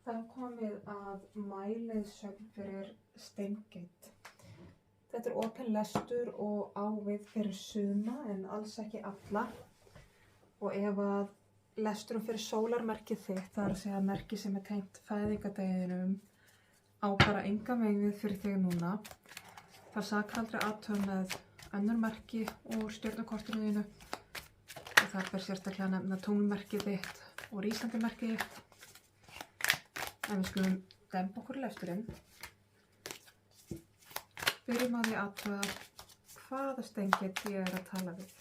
Það er komið að mæleiðsögn fyrir Steingate. Þetta er opinn lestur og á við fyrir suma en alls ekki alla. Og ef að lesturum fyrir sólarmerkið þitt, það er að segja merki sem er tengt fæðingardeginum, á bara engan veginn við fyrir þig núna, það sakar aldrei athuga með önnur merki úr stjörnukortinu þínu. Og það ber sérstaklega að nefna tunglmerkið þitt og rísandi-merkið þitt. En við skulum dempa okkur í lesturinn. Byrjum að því athuga hvaða Steingate ég er að tala við.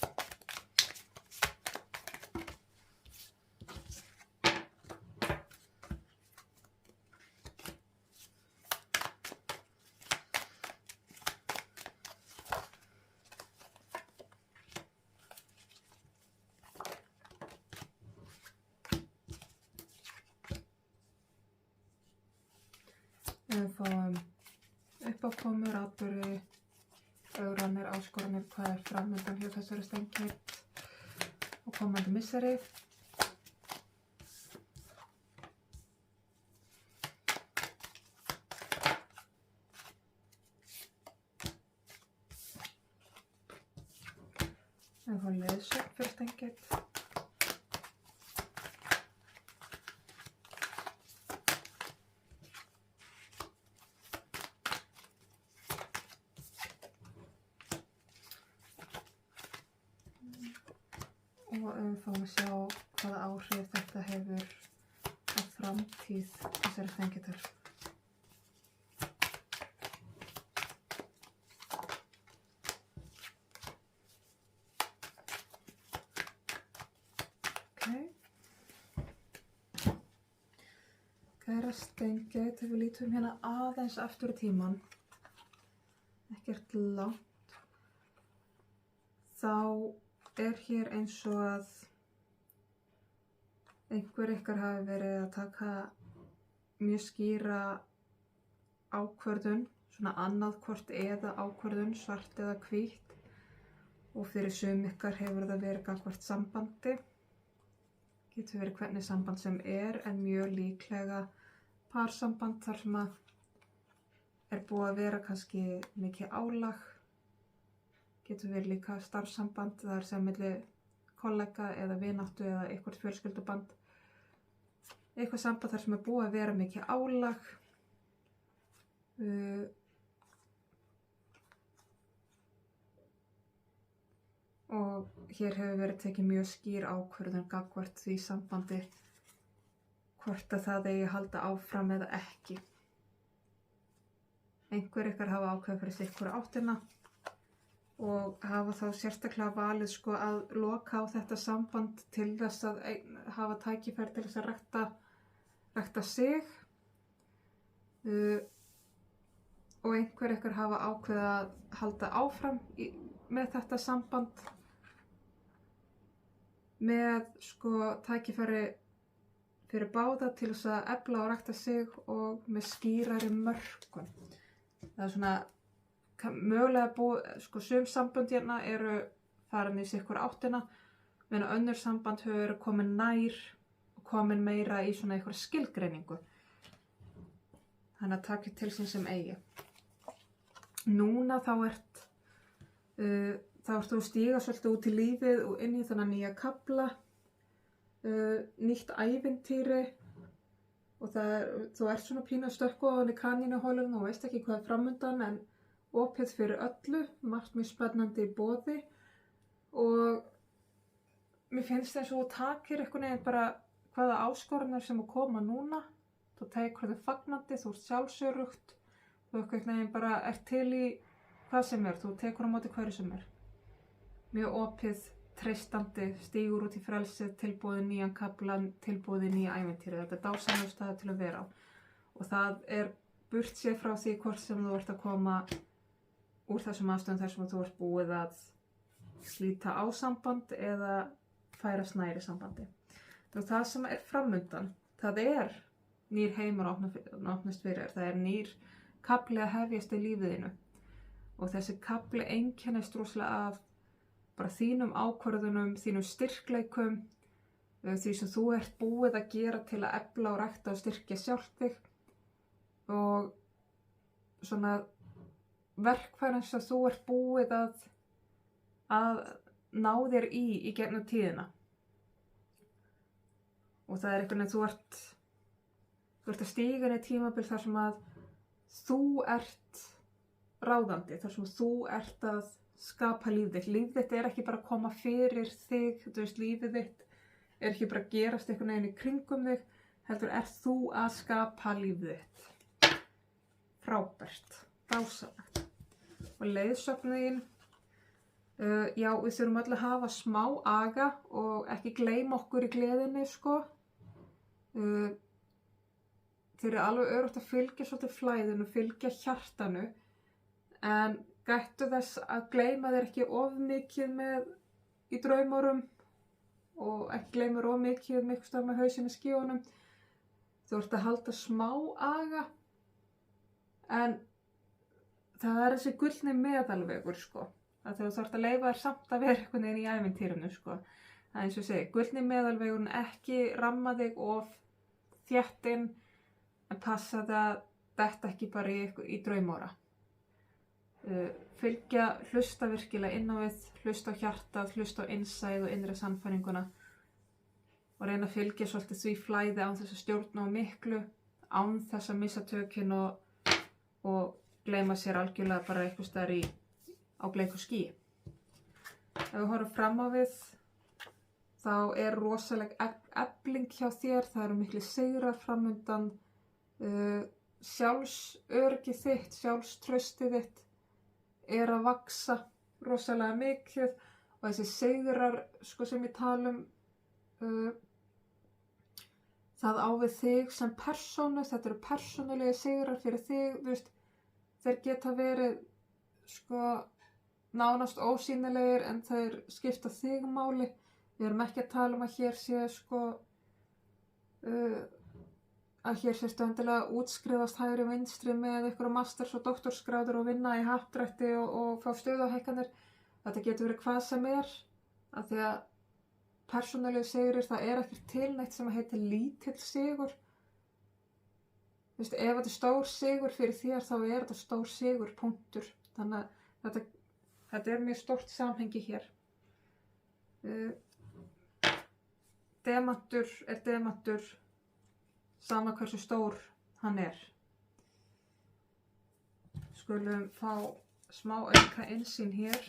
Við fáum uppákomur, atburði, ögrannir, áskoranir, hvað er framundan hjá þessari Steingate og komandi misseri. Við fáum leiðsögn fyrir Steingate. Og við fáum að sjá hvaða áhrif þetta hefur á framtíð þessari Steingatar. Kæra Steingate, ef við lítum hérna aðeins aftur í tíman, ekkert langt, þá er hér eins og að einhver ykkar hafi verið að taka mjög skýra ákvörðun, svona annað hvort eða ákvörðun, svart eða hvítt, og fyrir sum ykkar hefur það verið gagnvart sambandi. Getur verið hvernig samband sem en mjög líklega parsamband þar sem að er búið að vera kannski mikið álag. Getur verið líka starfssamband, það er sem milli kollega eða vináttu eða eitthvað fjölskylduband. Eitthvað samband þar sem er búið að vera mikið álag. Og hér hefur verið tekið mjög skýr ákvörðun gagnvart því sambandi hvort að það eigi að halda áfram eða ekki. Einhver ykkar hafa ákveðið fyrir sitt hvora áttina og hafa þá sérstaklega valið að loka á þetta samband til þess að hafa tækifæri til þess að rækta sig. Og einhver ykkar hafa ákveðið að halda áfram með þetta samband með tækifæri fyrir báða til þess að efla og rækta sig og með skýrari mörkun. Það er svona mögulega búið, sum sambönd hérna eru farin í sitt hvora áttina, meðan önnur samband hefur komin nær og komin meira í svona einhver skilgreiningu. Þannig að taka til sín sem eigi. Núna þá ert þú að stíga svolítið út í lífið og inn í þennan nýja kafla, nýtt ævintýri, og þú ert svona pínu að stökkva ofan í kanínuholuna og veist ekki hvað er framundan, en opið fyrir öllu, margt mjög spennandi í boði. Og mér finnst eins og þú takir einhvern veginn bara hvaða áskoranir sem að koma núna. Þú tekur þau fagnandi, þú ert sjálfsörugt, þú einhvern veginn bara ert til í hvað sem er, þú tekur á móti hverju sem er. Mjög opið, treystandi, stígur út í frelsið, tilbúið nýjan kafla, tilbúið nýja ævintýri. Þetta er dásamlegur staður til að vera á. Og það er burt séð frá því hvort sem þú ert að koma úr þessum aðstöðum þar sem þú ert búið að slíta á samband eða færa snæri sambandi. Og það sem er framundan, það er nýr heimur að opnast fyrir þér. Það er nýr kafli að hefjast í lífið þínu. Og þessi kafli einkennist rosalega af bara þínum ákvörðunum, þínum styrkleikum, því sem þú ert búið að gera til að efla og rækta og styrkja sjálft þig og svona verkfærin sem þú ert búið að ná þér í gegnum tíðina. Og það er einhvern veginn, þú ert að stíga inn í tímabil þar sem að þú ert ráðandi, þar sem þú ert að skapa líf þitt. Líf þitt er ekki bara að koma fyrir þig, þú veist, lífið þitt er ekki bara að gerast einhvern veginn í kringum þig, heldur þú að skapa líf þitt. Frábært, dásamlegt. Og leiðsögnin, já, við þurfum öll að hafa smá aga og ekki gleyma okkur í gleðinni, sko. Þeir eru alveg örugt að fylgja svolítið flæðinu, fylgja hjartanu, en gættu þess að gleyma þér ekki of mikið í draumorum og ekki gleyma þér of mikið með hausinn í skíunum. Þú ert að halda smá aga, en það er þessi gullni meðalvegur, sko. Þegar þú þarft að leyfa þér samt að vera einhvern veginn í ævintýrinu, sko. Það er eins og segi, gullni meðalvegurinn, ekki ramma þig of þétt inn, en passa það að detta ekki bara í draumóra. Hlusta virkilega inn á við, hlusta á hjartað, hlusta á innsæð og innri sannfæringuna og reyna að fylgja svolítið því flæði án þess að stjórna á miklu, án þess að missa tökin og gleyma sér algjörlega bara eitthvað staðar á bleiku ský. Ef við horfum fram á við, þá er rosaleg efling hjá þér, það eru miklu sigrar framundan, sjálfsöryggi þitt, sjálfstraustið þitt er að vaxa rosalega mikið og þessi sigrar, sko, sem ég tala það á við þig sem persónu, þetta eru persónulegi sigrar fyrir þig, þú veist, þeir geta verið, sko, nánast ósýnilegir en þeir skipta þig máli. Við erum ekki að tala að hér sé, sko, að hér sérstu endilega útskrifast hægri vinstri með einhverjum masters og doktorsgráður og vinna í happdrætti og fá stöðuhækkanir. Þetta getur verið hvað sem er, af því að persónulegu sigrir, það er ekkert til neitt sem heitir lítill sigur. Þú veist, ef þetta er stór sigur fyrir þér, þá er þetta stór sigur, punktur. Þannig að þetta er mjög stórt samhengi hér. Demantur er demantur, sama hversu stór hann er. Skulum fá smá auka innsýn hér.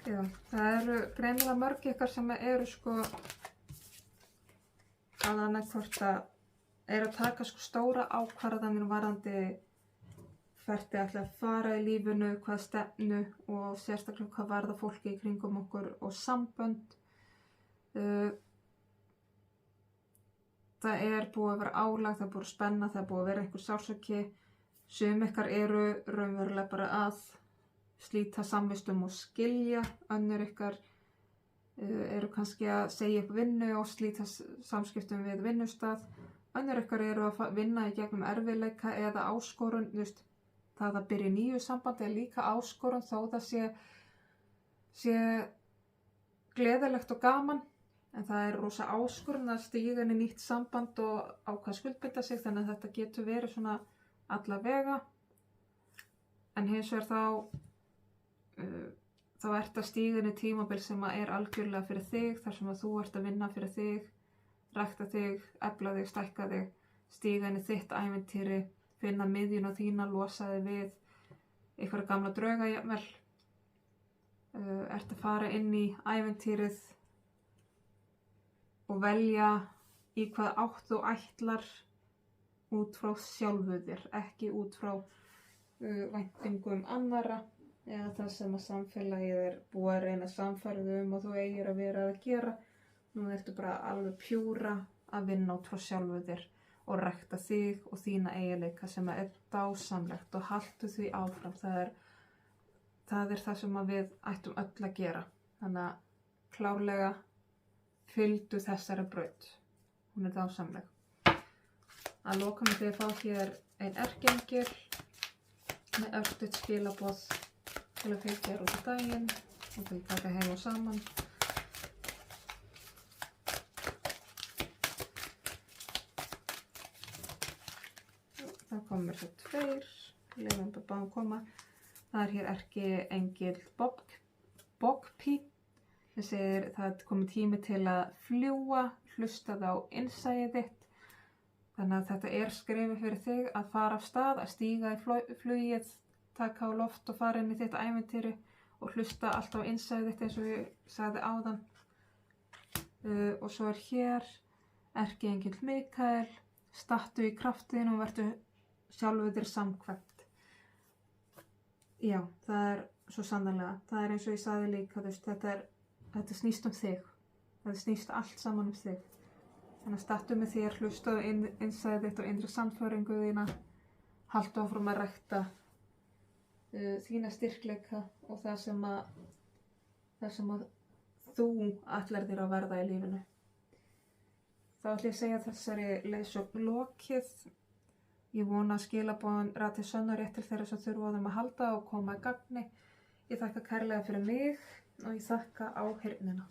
Já, það eru greinilega mörg ykkar sem eru, sko, að annarkvort að taka, sko, stóra ákvarðanir varðandi hvert þið ætla að fara í lífinu, hvað stefnu og sérstaklega hvað varðar fólki í kringum okkur og sambönd. Það er búið að vera álag, það er búið að spenna, það er búið að vera einhver sársauki. Sum ykkar eru raunverulega bara að slíta samvistum og skilja, önnur ykkar eru kannski að segja upp vinnu og slíta samskiptum við vinnustað, önnur ykkar eru að vinna í gegnum erfiðleika eða áskorun, þú veist, það að byrja í nýju sambandi er líka áskorun þó það sé gleðilegt og gaman, en það er rosa áskorun að stíga inn í nýtt samband og ákveða skuldbinda sig, þannig að þetta getur verið svona alla vega, en hins vegar þá ert að stíga inn í tímabil sem er algjörlega fyrir þig, þar sem að þú ert að vinna fyrir þig, rækta þig, efla þig, stækka þig, stíga inn í þitt ævintýri, finna miðjun á þína, losa þig við einhverja gamla drauga jafnvel. Ert að fara inn í ævintýrið og velja í hvað átt þú ætlar út frá sjálfu þér, ekki út frá væntingum annarra eða það sem að samfélagið er búið að reyna að sannfæra þig og þú eigir að vera að gera. Nú ertu bara alveg pjúra að vinna út frá sjálfu þér og rækta þig og þína eiginleika sem er dásamlegt og haltu því áfram. Það er það sem við ættum öll að gera. Þannig að klárlega fylgdu þessari braut. Hún er dásamleg. Að lokum ætla ég að fá hér ein erkiengil með örstutt skilaboð til að fylgja þér út í daginn og til að taka heim og saman. Það komur svo 2, lefum bara báðum koma. Það er hér erkiengill Bogpi sem segir það er komið tími til að fljúga, hlustaðu á innsæið þitt. Þannig að þetta er skrefið fyrir þig að fara af stað, að stíga í flugið, taka á loft og fara inn í þitt ævintýri og hlusta alltaf á innsæið þitt eins og ég sagði áðan. Og svo er hér erkiengill Mikael, stattu í kraftin og vertu sjálfu þér samkvæmt. Já, það er svo sannarlega. Það er eins og ég sagði líka, þetta snýst þig. Þetta snýst allt saman þig. Þannig að stattu með þér, hlustaðu innsæðið þitt og innri sannfæringu þína. Haltu áfram að rækta þína styrkleika og það sem að þú ætlar þér að verða í lífinu. Þá ætla ég að segja þessari leiðsögn lokið. Ég vona að skilaboðin rati sönn og rétt til þeirra sem þurfa á þeim að halda og koma að gagni. Ég þakka kærlega fyrir mig og ég þakka áheyrnina.